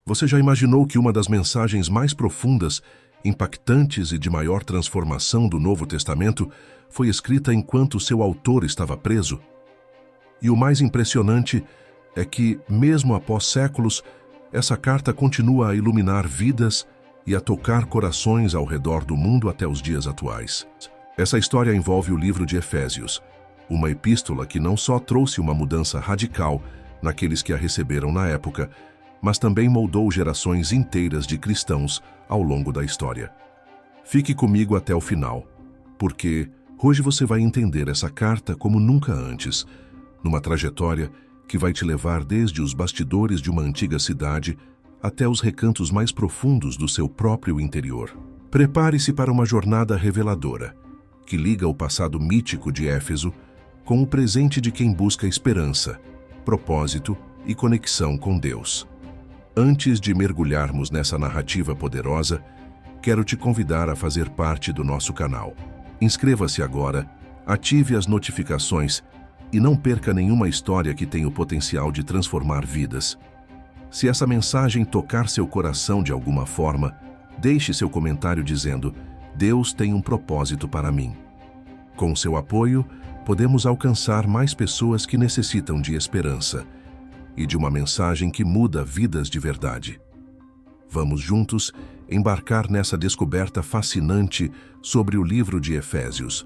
Você já imaginou que uma das mensagens mais profundas, impactantes e de maior transformação do Novo Testamento foi escrita enquanto seu autor estava preso? E o mais impressionante é que, mesmo após séculos, essa carta continua a iluminar vidas e a tocar corações ao redor do mundo até os dias atuais. Essa história envolve o livro de Efésios, uma epístola que não só trouxe uma mudança radical naqueles que a receberam na época, mas também moldou gerações inteiras de cristãos ao longo da história. Fique comigo até o final, porque hoje você vai entender essa carta como nunca antes, numa trajetória que vai te levar desde os bastidores de uma antiga cidade até os recantos mais profundos do seu próprio interior. Prepare-se para uma jornada reveladora, que liga o passado mítico de Éfeso com o presente de quem busca esperança, propósito e conexão com Deus. Antes de mergulharmos nessa narrativa poderosa, quero te convidar a fazer parte do nosso canal. Inscreva-se agora, ative as notificações e não perca nenhuma história que tem o potencial de transformar vidas. Se essa mensagem tocar seu coração de alguma forma, deixe seu comentário dizendo: Deus tem um propósito para mim. Com seu apoio, podemos alcançar mais pessoas que necessitam de esperança e de uma mensagem que muda vidas de verdade. Vamos juntos embarcar nessa descoberta fascinante sobre o livro de Efésios,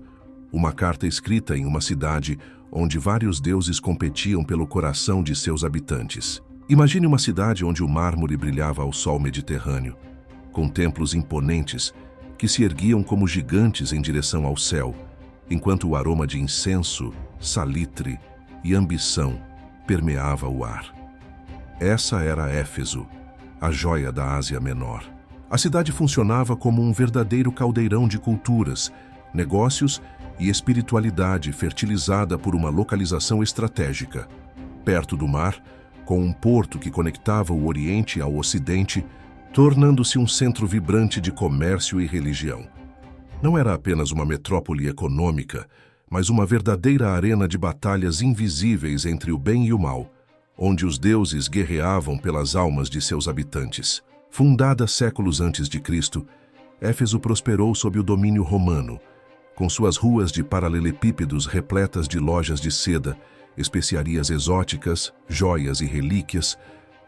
uma carta escrita em uma cidade onde vários deuses competiam pelo coração de seus habitantes. Imagine uma cidade onde o mármore brilhava ao sol Mediterrâneo, com templos imponentes que se erguiam como gigantes em direção ao céu, enquanto o aroma de incenso, salitre e ambição permeava o ar. Essa era Éfeso, a joia da Ásia Menor. A cidade funcionava como um verdadeiro caldeirão de culturas, negócios e espiritualidade fertilizada por uma localização estratégica, perto do mar, com um porto que conectava o Oriente ao Ocidente, tornando-se um centro vibrante de comércio e religião. Não era apenas uma metrópole econômica, mas uma verdadeira arena de batalhas invisíveis entre o bem e o mal, onde os deuses guerreavam pelas almas de seus habitantes. Fundada séculos antes de Cristo, Éfeso prosperou sob o domínio romano, com suas ruas de paralelepípedos repletas de lojas de seda, especiarias exóticas, joias e relíquias,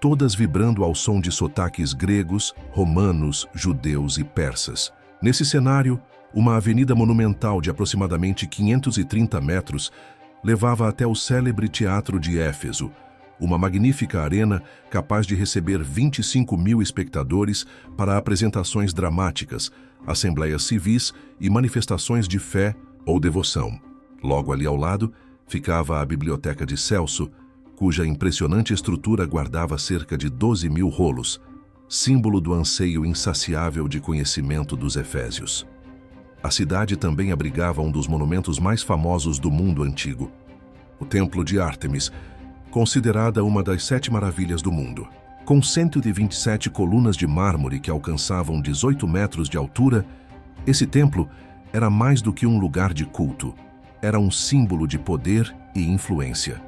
todas vibrando ao som de sotaques gregos, romanos, judeus e persas. Nesse cenário, uma avenida monumental de aproximadamente 530 metros levava até o célebre Teatro de Éfeso, uma magnífica arena capaz de receber 25.000 espectadores para apresentações dramáticas, assembleias civis e manifestações de fé ou devoção. Logo ali ao lado ficava a Biblioteca de Celso, cuja impressionante estrutura guardava cerca de 12.000 rolos, símbolo do anseio insaciável de conhecimento dos efésios. A cidade também abrigava um dos monumentos mais famosos do mundo antigo, o Templo de Ártemis, considerada uma das 7 maravilhas do mundo. Com 127 colunas de mármore que alcançavam 18 metros de altura, esse templo era mais do que um lugar de culto. Era um símbolo de poder e influência.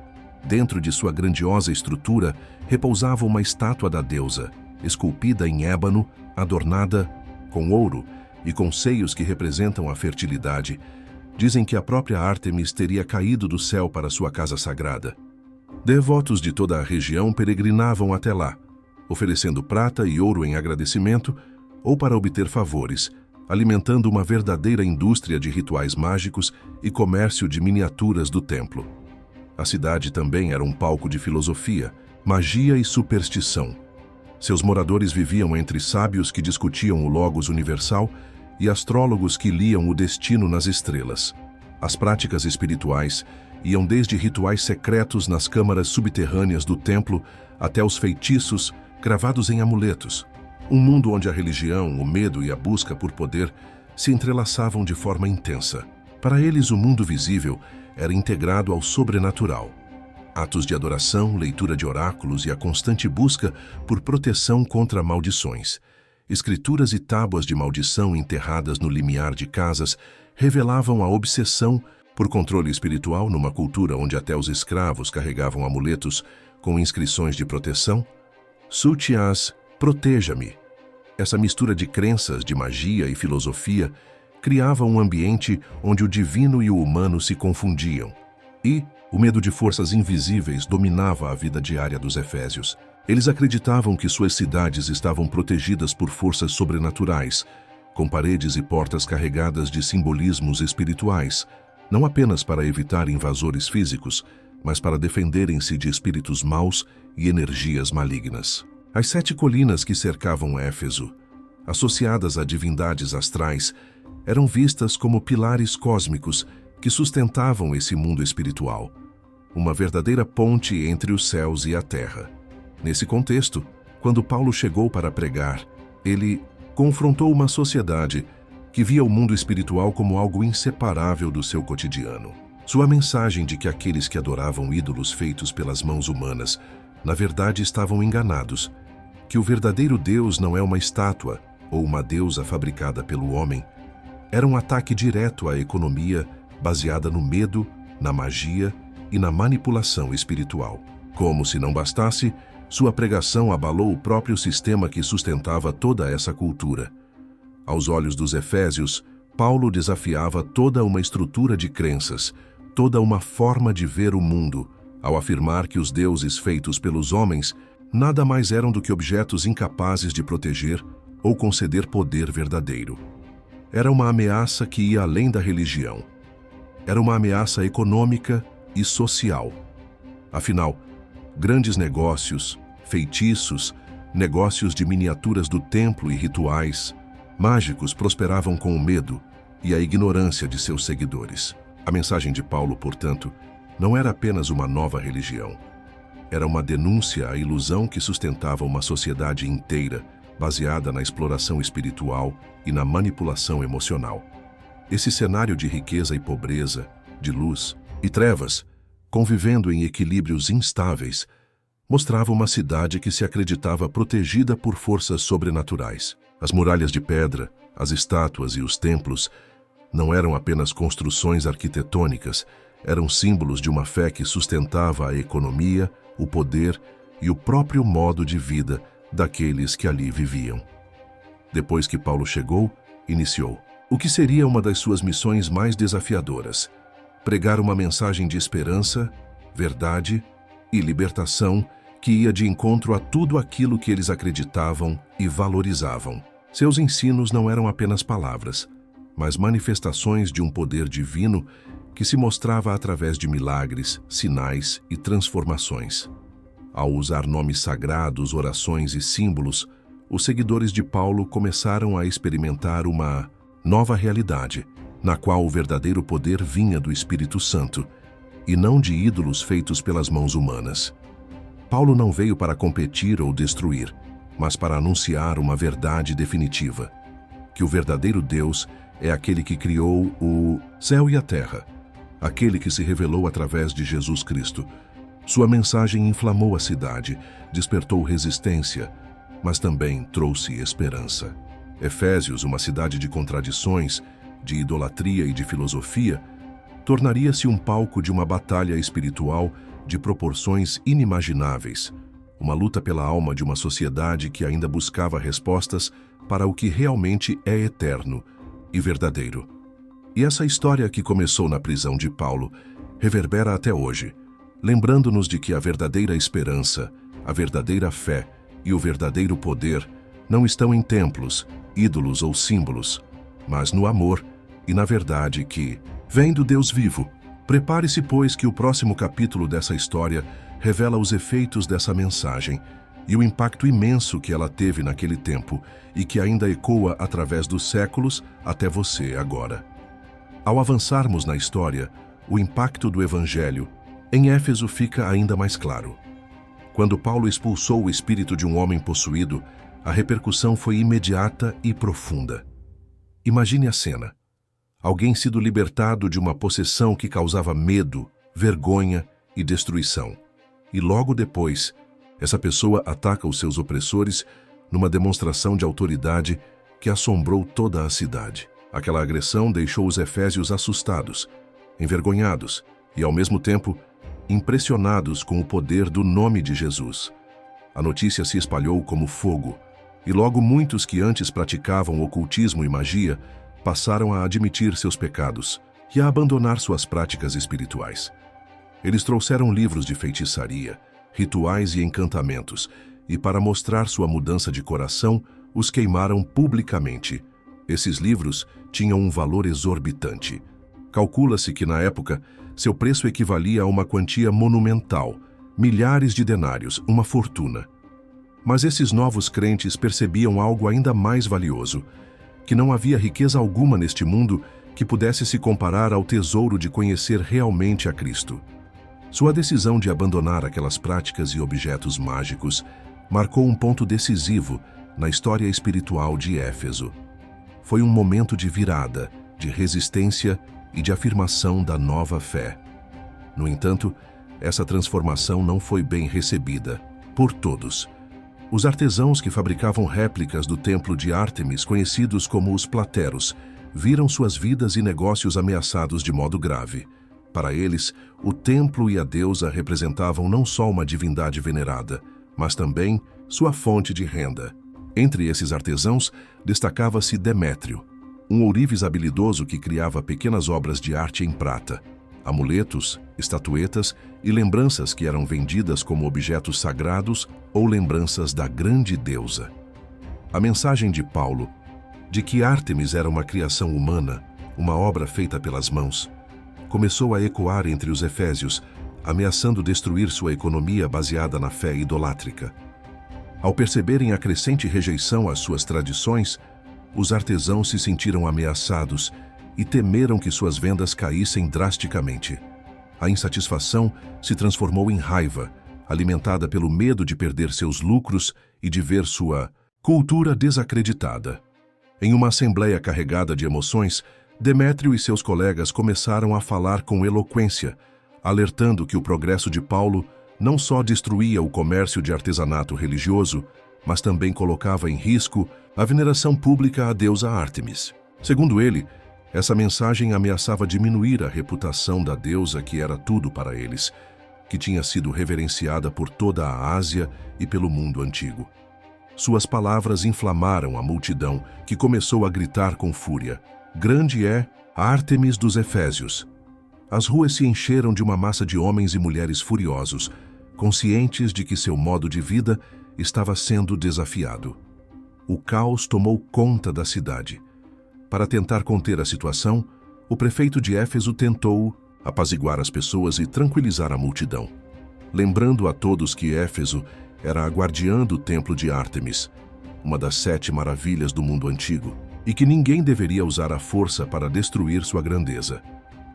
Dentro de sua grandiosa estrutura repousava uma estátua da deusa, esculpida em ébano, adornada com ouro e com seios que representam a fertilidade. Dizem que a própria Ártemis teria caído do céu para sua casa sagrada. Devotos de toda a região peregrinavam até lá, oferecendo prata e ouro em agradecimento ou para obter favores, alimentando uma verdadeira indústria de rituais mágicos e comércio de miniaturas do templo. A cidade também era um palco de filosofia, magia e superstição. Seus moradores viviam entre sábios que discutiam o Logos universal e astrólogos que liam o destino nas estrelas. As práticas espirituais iam desde rituais secretos nas câmaras subterrâneas do templo até os feitiços gravados em amuletos. Um mundo onde a religião, o medo e a busca por poder se entrelaçavam de forma intensa. Para eles, o mundo visível era integrado ao sobrenatural. Atos de adoração, leitura de oráculos e a constante busca por proteção contra maldições. Escrituras e tábuas de maldição enterradas no limiar de casas revelavam a obsessão por controle espiritual numa cultura onde até os escravos carregavam amuletos com inscrições de proteção. Sutias Proteja-me. Essa mistura de crenças, de magia e filosofia criava um ambiente onde o divino e o humano se confundiam. E o medo de forças invisíveis dominava a vida diária dos efésios. Eles acreditavam que suas cidades estavam protegidas por forças sobrenaturais, com paredes e portas carregadas de simbolismos espirituais, não apenas para evitar invasores físicos, mas para defenderem-se de espíritos maus e energias malignas. As 7 colinas que cercavam Éfeso, associadas a divindades astrais, eram vistas como pilares cósmicos que sustentavam esse mundo espiritual, uma verdadeira ponte entre os céus e a terra. Nesse contexto, quando Paulo chegou para pregar, ele confrontou uma sociedade que via o mundo espiritual como algo inseparável do seu cotidiano. Sua mensagem de que aqueles que adoravam ídolos feitos pelas mãos humanas, na verdade estavam enganados, que o verdadeiro Deus não é uma estátua ou uma deusa fabricada pelo homem, era um ataque direto à economia baseada no medo, na magia e na manipulação espiritual. Como se não bastasse, sua pregação abalou o próprio sistema que sustentava toda essa cultura. Aos olhos dos efésios, Paulo desafiava toda uma estrutura de crenças, toda uma forma de ver o mundo, ao afirmar que os deuses feitos pelos homens nada mais eram do que objetos incapazes de proteger ou conceder poder verdadeiro. Era uma ameaça que ia além da religião. Era uma ameaça econômica e social. Afinal, grandes negócios, feitiços, negócios de miniaturas do templo e rituais, mágicos prosperavam com o medo e a ignorância de seus seguidores. A mensagem de Paulo, portanto, não era apenas uma nova religião. Era uma denúncia à ilusão que sustentava uma sociedade inteira, baseada na exploração espiritual e na manipulação emocional. Esse cenário de riqueza e pobreza, de luz e trevas, convivendo em equilíbrios instáveis, mostrava uma cidade que se acreditava protegida por forças sobrenaturais. As muralhas de pedra, as estátuas e os templos não eram apenas construções arquitetônicas, eram símbolos de uma fé que sustentava a economia, o poder e o próprio modo de vida daqueles que ali viviam. Depois que Paulo chegou, iniciou o que seria uma das suas missões mais desafiadoras: pregar uma mensagem de esperança, verdade e libertação que ia de encontro a tudo aquilo que eles acreditavam e valorizavam. Seus ensinos não eram apenas palavras, mas manifestações de um poder divino que se mostrava através de milagres, sinais e transformações. Ao usar nomes sagrados, orações e símbolos, os seguidores de Paulo começaram a experimentar uma nova realidade, na qual o verdadeiro poder vinha do Espírito Santo, e não de ídolos feitos pelas mãos humanas. Paulo não veio para competir ou destruir, mas para anunciar uma verdade definitiva: que o verdadeiro Deus é aquele que criou o céu e a terra, aquele que se revelou através de Jesus Cristo. Sua mensagem inflamou a cidade, despertou resistência, mas também trouxe esperança. Efésios, uma cidade de contradições, de idolatria e de filosofia, tornaria-se um palco de uma batalha espiritual de proporções inimagináveis, uma luta pela alma de uma sociedade que ainda buscava respostas para o que realmente é eterno e verdadeiro. E essa história que começou na prisão de Paulo reverbera até hoje, lembrando-nos de que a verdadeira esperança, a verdadeira fé e o verdadeiro poder não estão em templos, ídolos ou símbolos, mas no amor e na verdade que vem do Deus vivo. Prepare-se, pois, que o próximo capítulo dessa história revela os efeitos dessa mensagem e o impacto imenso que ela teve naquele tempo e que ainda ecoa através dos séculos até você agora. Ao avançarmos na história, o impacto do Evangelho em Éfeso fica ainda mais claro. Quando Paulo expulsou o espírito de um homem possuído, a repercussão foi imediata e profunda. Imagine a cena: alguém sido libertado de uma possessão que causava medo, vergonha e destruição. E logo depois, essa pessoa ataca os seus opressores numa demonstração de autoridade que assombrou toda a cidade. Aquela agressão deixou os efésios assustados, envergonhados e, ao mesmo tempo, impressionados com o poder do nome de Jesus. A notícia se espalhou como fogo, E logo muitos que antes praticavam ocultismo e magia passaram a admitir seus pecados e a abandonar suas práticas espirituais. Eles trouxeram livros de feitiçaria, rituais e encantamentos, e para mostrar sua mudança de coração, os queimaram publicamente. Esses livros tinham um valor exorbitante. Calcula-se que, na época, seu preço equivalia a uma quantia monumental, milhares de denários, uma fortuna. Mas esses novos crentes percebiam algo ainda mais valioso, que não havia riqueza alguma neste mundo que pudesse se comparar ao tesouro de conhecer realmente a Cristo. Sua decisão de abandonar aquelas práticas e objetos mágicos marcou um ponto decisivo na história espiritual de Éfeso. Foi um momento de virada, de resistência e de afirmação da nova fé. No entanto, essa transformação não foi bem recebida por todos. Os artesãos que fabricavam réplicas do templo de Ártemis, conhecidos como os plateros, viram suas vidas e negócios ameaçados de modo grave. Para eles, o templo e a deusa representavam não só uma divindade venerada, mas também sua fonte de renda. Entre esses artesãos, destacava-se Demétrio, um ourives habilidoso que criava pequenas obras de arte em prata, amuletos, estatuetas e lembranças que eram vendidas como objetos sagrados ou lembranças da grande deusa. A mensagem de Paulo, de que Ártemis era uma criação humana, uma obra feita pelas mãos, começou a ecoar entre os efésios, ameaçando destruir sua economia baseada na fé idolátrica. Ao perceberem a crescente rejeição às suas tradições, os artesãos se sentiram ameaçados e temeram que suas vendas caíssem drasticamente. A insatisfação se transformou em raiva, alimentada pelo medo de perder seus lucros e de ver sua cultura desacreditada. Em uma assembleia carregada de emoções, Demétrio e seus colegas começaram a falar com eloquência, alertando que o progresso de Paulo não só destruía o comércio de artesanato religioso, mas também colocava em risco a veneração pública à deusa Ártemis. Segundo ele, essa mensagem ameaçava diminuir a reputação da deusa que era tudo para eles, que tinha sido reverenciada por toda a Ásia e pelo mundo antigo. Suas palavras inflamaram a multidão, que começou a gritar com fúria: "Grande é a Ártemis dos Efésios!" As ruas se encheram de uma massa de homens e mulheres furiosos, conscientes de que seu modo de vida estava sendo desafiado. O caos tomou conta da cidade. Para tentar conter a situação, o prefeito de Éfeso tentou apaziguar as pessoas e tranquilizar a multidão, lembrando a todos que Éfeso era a guardiã do templo de Ártemis, uma das 7 maravilhas do mundo antigo, e que ninguém deveria usar a força para destruir sua grandeza.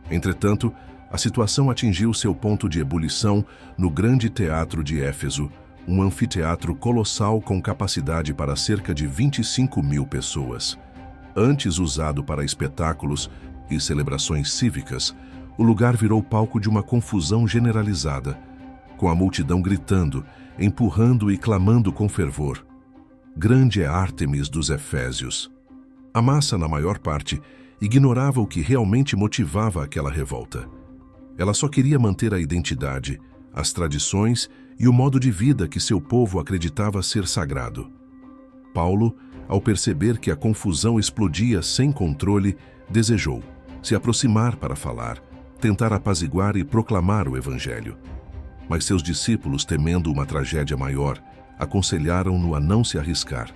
Entretanto, a situação atingiu seu ponto de ebulição no grande teatro de Éfeso, um anfiteatro colossal com capacidade para cerca de 25.000 pessoas. Antes usado para espetáculos e celebrações cívicas, o lugar virou palco de uma confusão generalizada, com a multidão gritando, empurrando e clamando com fervor: "Grande é Ártemis dos Efésios!" A massa, na maior parte, ignorava o que realmente motivava aquela revolta. Ela só queria manter a identidade, as tradições e o modo de vida que seu povo acreditava ser sagrado. Paulo, ao perceber que a confusão explodia sem controle, desejou se aproximar para falar, tentar apaziguar e proclamar o Evangelho. Mas seus discípulos, temendo uma tragédia maior, aconselharam-no a não se arriscar.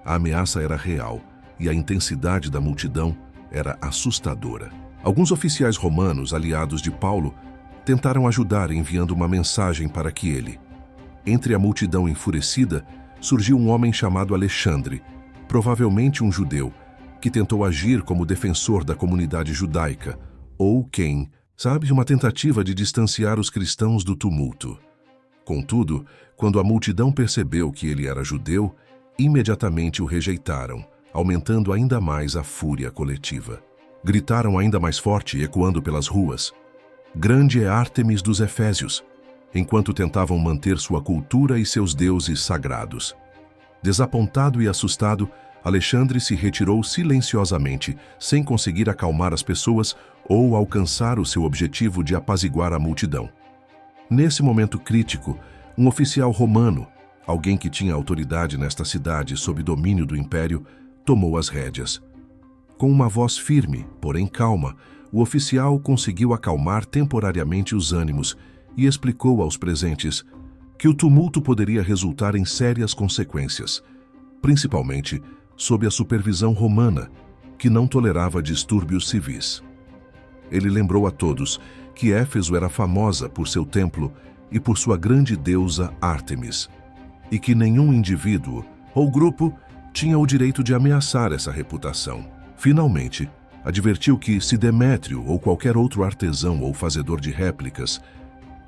A ameaça era real e a intensidade da multidão era assustadora. Alguns oficiais romanos, aliados de Paulo, tentaram ajudar enviando uma mensagem para que ele. Entre a multidão enfurecida, surgiu um homem chamado Alexandre, provavelmente um judeu, que tentou agir como defensor da comunidade judaica, ou quem, sabe, uma tentativa de distanciar os cristãos do tumulto. Contudo, quando a multidão percebeu que ele era judeu, imediatamente o rejeitaram, aumentando ainda mais a fúria coletiva. Gritaram ainda mais forte, ecoando pelas ruas: "Grande é Ártemis dos Efésios!", enquanto tentavam manter sua cultura e seus deuses sagrados. Desapontado e assustado, Alexandre se retirou silenciosamente, sem conseguir acalmar as pessoas ou alcançar o seu objetivo de apaziguar a multidão. Nesse momento crítico, um oficial romano, Alguém que tinha autoridade nesta cidade sob domínio do império tomou as rédeas. Com uma voz firme, porém calma, o oficial conseguiu acalmar temporariamente os ânimos e explicou aos presentes que o tumulto poderia resultar em sérias consequências, principalmente sob a supervisão romana, que não tolerava distúrbios civis. Ele lembrou a todos que Éfeso era famosa por seu templo e por sua grande deusa Ártemis, e que nenhum indivíduo ou grupo tinha o direito de ameaçar essa reputação. Finalmente, advertiu que, se Demétrio ou qualquer outro artesão ou fazedor de réplicas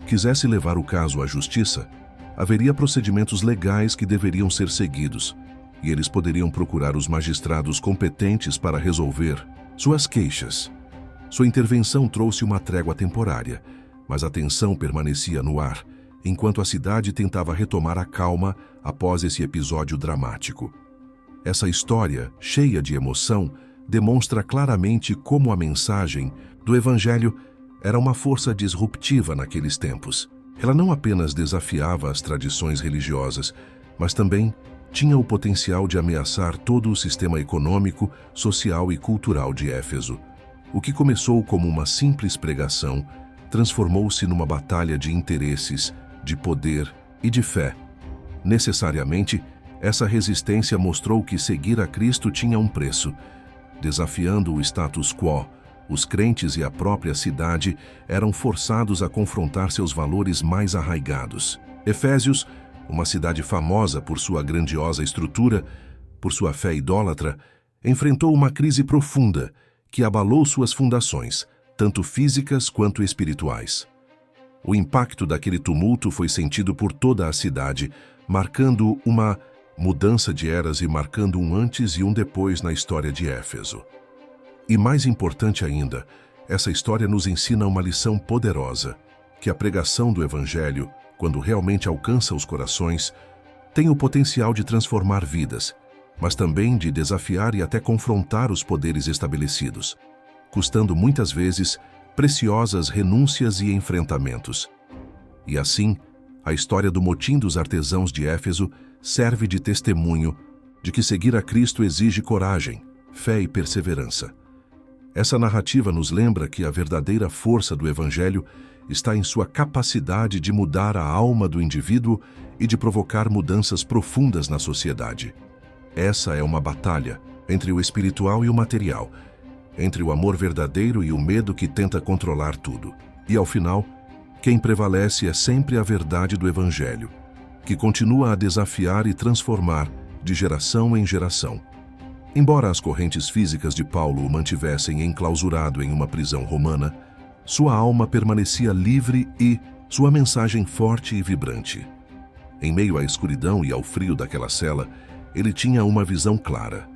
quisesse levar o caso à justiça, haveria procedimentos legais que deveriam ser seguidos, e eles poderiam procurar os magistrados competentes para resolver suas queixas. Sua intervenção trouxe uma trégua temporária, mas a tensão permanecia no ar, enquanto a cidade tentava retomar a calma após esse episódio dramático. Essa história, cheia de emoção, demonstra claramente como a mensagem do Evangelho era uma força disruptiva naqueles tempos. Ela não apenas desafiava as tradições religiosas, mas também tinha o potencial de ameaçar todo o sistema econômico, social e cultural de Éfeso. O que começou como uma simples pregação transformou-se numa batalha de interesses, de poder e de fé. Necessariamente, essa resistência mostrou que seguir a Cristo tinha um preço. Desafiando o status quo, os crentes e a própria cidade eram forçados a confrontar seus valores mais arraigados. Efésios, uma cidade famosa por sua grandiosa estrutura, por sua fé idólatra, enfrentou uma crise profunda que abalou suas fundações, tanto físicas quanto espirituais. O impacto daquele tumulto foi sentido por toda a cidade, marcando uma mudança de eras e marcando um antes e um depois na história de Éfeso. E mais importante ainda, essa história nos ensina uma lição poderosa, que a pregação do Evangelho, quando realmente alcança os corações, tem o potencial de transformar vidas, mas também de desafiar e até confrontar os poderes estabelecidos, custando muitas vezes preciosas renúncias e enfrentamentos. E assim, a história do motim dos artesãos de Éfeso serve de testemunho de que seguir a Cristo exige coragem, fé e perseverança. Essa narrativa nos lembra que a verdadeira força do Evangelho está em sua capacidade de mudar a alma do indivíduo e de provocar mudanças profundas na sociedade. Essa é uma batalha entre o espiritual e o material, entre o amor verdadeiro e o medo que tenta controlar tudo. E, ao final, quem prevalece é sempre a verdade do Evangelho, que continua a desafiar e transformar de geração em geração. Embora as correntes físicas de Paulo o mantivessem enclausurado em uma prisão romana, sua alma permanecia livre e sua mensagem forte e vibrante. Em meio à escuridão e ao frio daquela cela, ele tinha uma visão clara.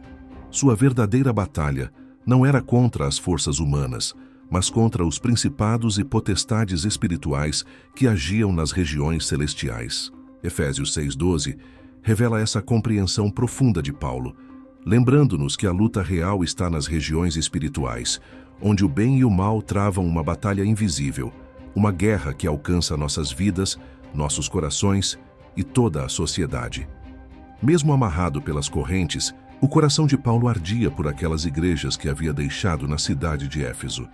Sua verdadeira batalha não era contra as forças humanas, mas contra os principados e potestades espirituais que agiam nas regiões celestiais. Efésios 6:12 revela essa compreensão profunda de Paulo, lembrando-nos que a luta real está nas regiões espirituais, onde o bem e o mal travam uma batalha invisível, uma guerra que alcança nossas vidas, nossos corações e toda a sociedade. Mesmo amarrado pelas correntes, o coração de Paulo ardia por aquelas igrejas que havia deixado na cidade de Éfeso.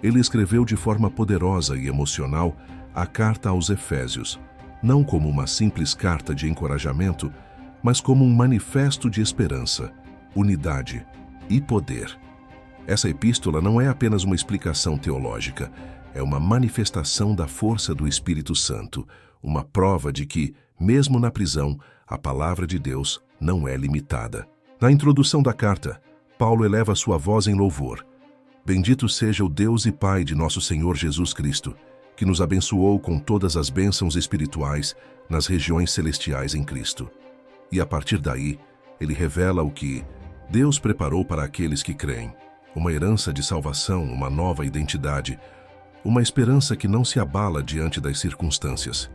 Ele escreveu de forma poderosa e emocional a carta aos Efésios, não como uma simples carta de encorajamento, mas como um manifesto de esperança, unidade e poder. Essa epístola não é apenas uma explicação teológica, é uma manifestação da força do Espírito Santo, uma prova de que, mesmo na prisão, a palavra de Deus não é limitada. Na introdução da carta, Paulo eleva sua voz em louvor. Bendito seja o Deus e Pai de nosso Senhor Jesus Cristo, que nos abençoou com todas as bênçãos espirituais nas regiões celestiais em Cristo. E a partir daí, ele revela o que Deus preparou para aqueles que creem. Uma herança de salvação, uma nova identidade, uma esperança que não se abala diante das circunstâncias.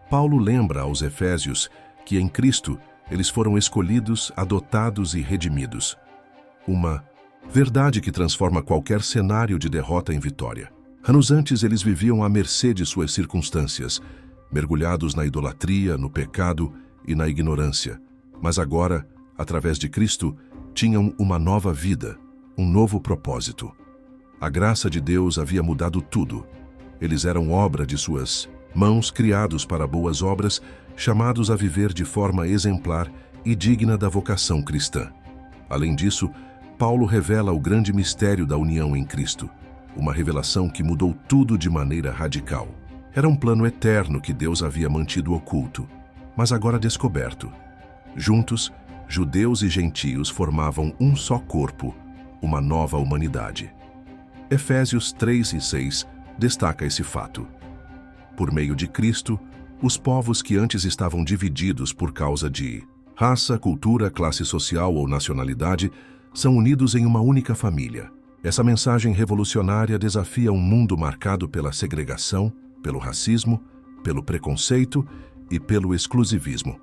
Paulo lembra aos Efésios que em Cristo eles foram escolhidos, adotados e redimidos. Uma verdade que transforma qualquer cenário de derrota em vitória. Anos antes eles viviam à mercê de suas circunstâncias, mergulhados na idolatria, no pecado e na ignorância, mas agora, através de Cristo, tinham uma nova vida, um novo propósito. A graça de Deus havia mudado tudo. Eles eram obra de suas mãos, criados para boas obras, chamados a viver de forma exemplar e digna da vocação cristã. Além disso, Paulo revela o grande mistério da união em Cristo, uma revelação que mudou tudo de maneira radical. Era um plano eterno que Deus havia mantido oculto, mas agora descoberto. Juntos, judeus e gentios formavam um só corpo, uma nova humanidade. Efésios 3 e 6 destaca esse fato. Por meio de Cristo, os povos que antes estavam divididos por causa de raça, cultura, classe social ou nacionalidade são unidos em uma única família. Essa mensagem revolucionária desafia um mundo marcado pela segregação, pelo racismo, pelo preconceito e pelo exclusivismo.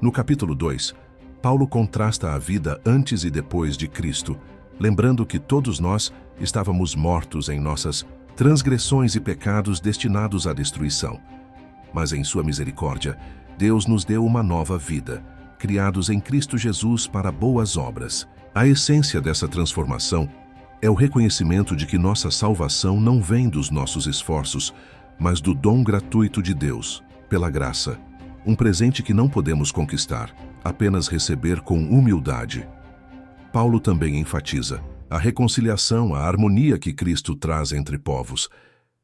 No capítulo 2, Paulo contrasta a vida antes e depois de Cristo, lembrando que todos nós estávamos mortos em nossas transgressões e pecados destinados à destruição. Mas em sua misericórdia, Deus nos deu uma nova vida, criados em Cristo Jesus para boas obras. A essência dessa transformação é o reconhecimento de que nossa salvação não vem dos nossos esforços, mas do dom gratuito de Deus, pela graça, um presente que não podemos conquistar, apenas receber com humildade. Paulo também enfatiza a reconciliação, a harmonia que Cristo traz entre povos.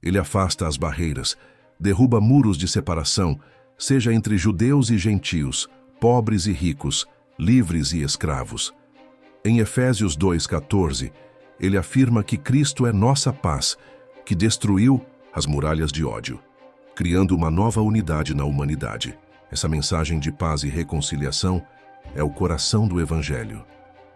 Ele afasta as barreiras, derruba muros de separação, seja entre judeus e gentios, pobres e ricos, livres e escravos. Em Efésios 2,14, ele afirma que Cristo é nossa paz, que destruiu as muralhas de ódio, criando uma nova unidade na humanidade. Essa mensagem de paz e reconciliação é o coração do Evangelho.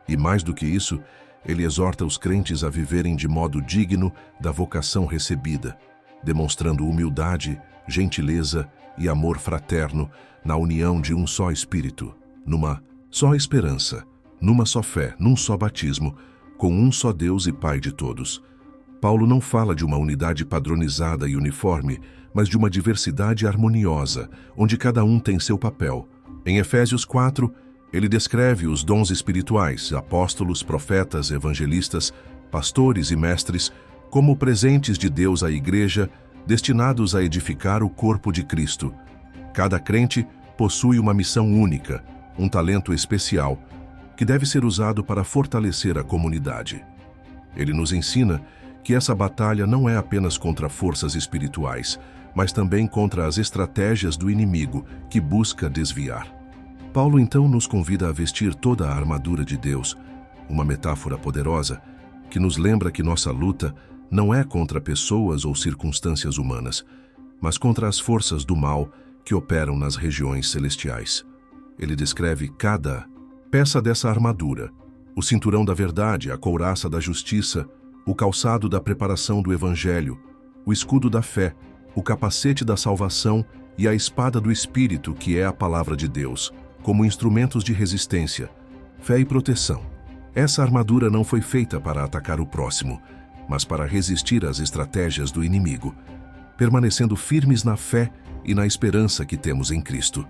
E mais do que isso, ele exorta os crentes a viverem de modo digno da vocação recebida, demonstrando humildade, gentileza e amor fraterno na união de um só Espírito, numa só esperança, numa só fé, num só batismo, com um só Deus e Pai de todos. Paulo não fala de uma unidade padronizada e uniforme, mas de uma diversidade harmoniosa, onde cada um tem seu papel. Em Efésios 4, ele descreve os dons espirituais, apóstolos, profetas, evangelistas, pastores e mestres, como presentes de Deus à igreja, destinados a edificar o corpo de Cristo. Cada crente possui uma missão única, um talento especial, que deve ser usado para fortalecer a comunidade. Ele nos ensina que essa batalha não é apenas contra forças espirituais, mas também contra as estratégias do inimigo que busca desviar. Paulo então nos convida a vestir toda a armadura de Deus, uma metáfora poderosa que nos lembra que nossa luta não é contra pessoas ou circunstâncias humanas, mas contra as forças do mal que operam nas regiões celestiais. Ele descreve cada peça dessa armadura: o cinturão da verdade, a couraça da justiça, o calçado da preparação do Evangelho, o escudo da fé, o capacete da salvação e a espada do Espírito, que é a palavra de Deus, como instrumentos de resistência, fé e proteção. Essa armadura não foi feita para atacar o próximo, mas para resistir às estratégias do inimigo, permanecendo firmes na fé e na esperança que temos em Cristo.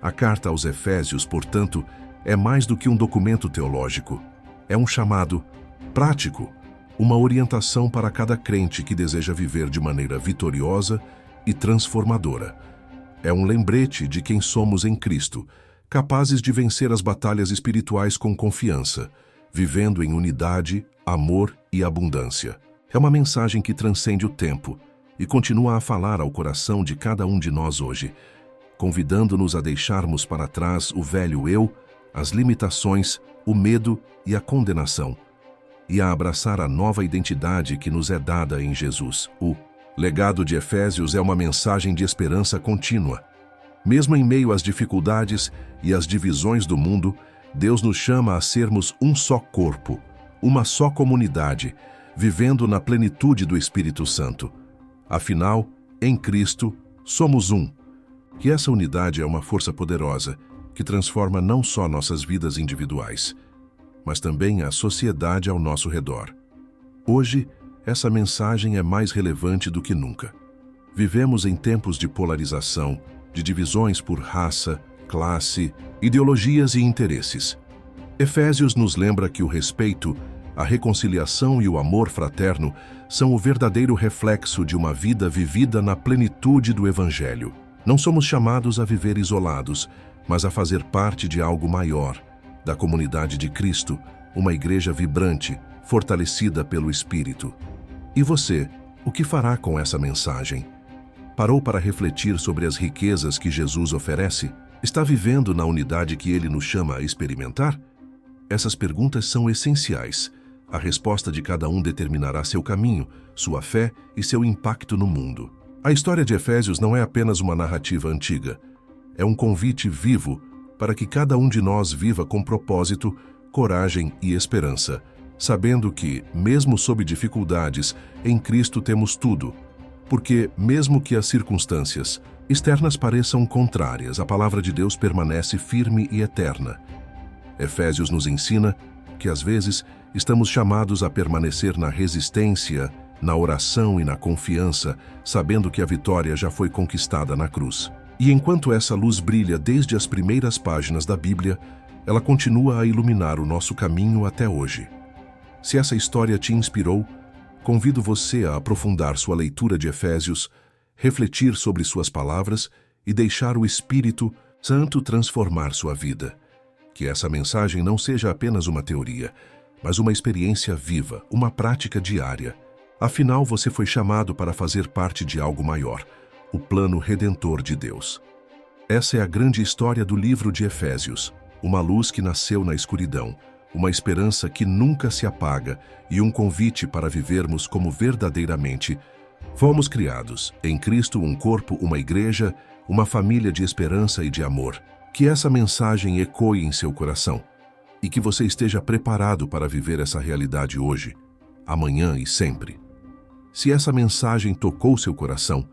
A carta aos Efésios, portanto, é mais do que um documento teológico. É um chamado prático, uma orientação para cada crente que deseja viver de maneira vitoriosa e transformadora. É um lembrete de quem somos em Cristo, capazes de vencer as batalhas espirituais com confiança, vivendo em unidade, amor e abundância. É uma mensagem que transcende o tempo e continua a falar ao coração de cada um de nós hoje, convidando-nos a deixarmos para trás o velho eu, as limitações, o medo e a condenação, e a abraçar a nova identidade que nos é dada em Jesus. O legado de Efésios é uma mensagem de esperança contínua. Mesmo em meio às dificuldades e às divisões do mundo, Deus nos chama a sermos um só corpo, uma só comunidade, vivendo na plenitude do Espírito Santo. Afinal, em Cristo, somos um. E essa unidade é uma força poderosa que transforma não só nossas vidas individuais, mas também a sociedade ao nosso redor. Hoje, essa mensagem é mais relevante do que nunca. Vivemos em tempos de polarização, de divisões por raça, classe, ideologias e interesses. Efésios nos lembra que o respeito, a reconciliação e o amor fraterno são o verdadeiro reflexo de uma vida vivida na plenitude do Evangelho. Não somos chamados a viver isolados, mas a fazer parte de algo maior, da comunidade de Cristo, uma igreja vibrante, fortalecida pelo Espírito. E você, o que fará com essa mensagem? Parou para refletir sobre as riquezas que Jesus oferece? Está vivendo na unidade que Ele nos chama a experimentar? Essas perguntas são essenciais. A resposta de cada um determinará seu caminho, sua fé e seu impacto no mundo. A história de Efésios não é apenas uma narrativa antiga. É um convite vivo para que cada um de nós viva com propósito, coragem e esperança, sabendo que, mesmo sob dificuldades, em Cristo temos tudo. Porque, mesmo que as circunstâncias externas pareçam contrárias, a palavra de Deus permanece firme e eterna. Efésios nos ensina que, às vezes, estamos chamados a permanecer na resistência, na oração e na confiança, sabendo que a vitória já foi conquistada na cruz. E enquanto essa luz brilha desde as primeiras páginas da Bíblia, ela continua a iluminar o nosso caminho até hoje. Se essa história te inspirou, convido você a aprofundar sua leitura de Efésios, refletir sobre suas palavras e deixar o Espírito Santo transformar sua vida. Que essa mensagem não seja apenas uma teoria, mas uma experiência viva, uma prática diária. Afinal, você foi chamado para fazer parte de algo maior, o plano redentor de Deus. Essa é a grande história do livro de Efésios, uma luz que nasceu na escuridão, uma esperança que nunca se apaga e um convite para vivermos como verdadeiramente fomos criados, em Cristo, um corpo, uma igreja, uma família de esperança e de amor. Que essa mensagem ecoe em seu coração e que você esteja preparado para viver essa realidade hoje, amanhã e sempre. Se essa mensagem tocou seu coração,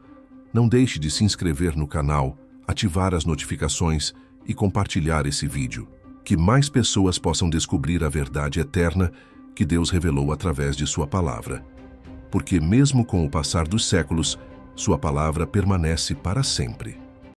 não deixe de se inscrever no canal, ativar as notificações e compartilhar esse vídeo. Que mais pessoas possam descobrir a verdade eterna que Deus revelou através de sua palavra. Porque mesmo com o passar dos séculos, sua palavra permanece para sempre.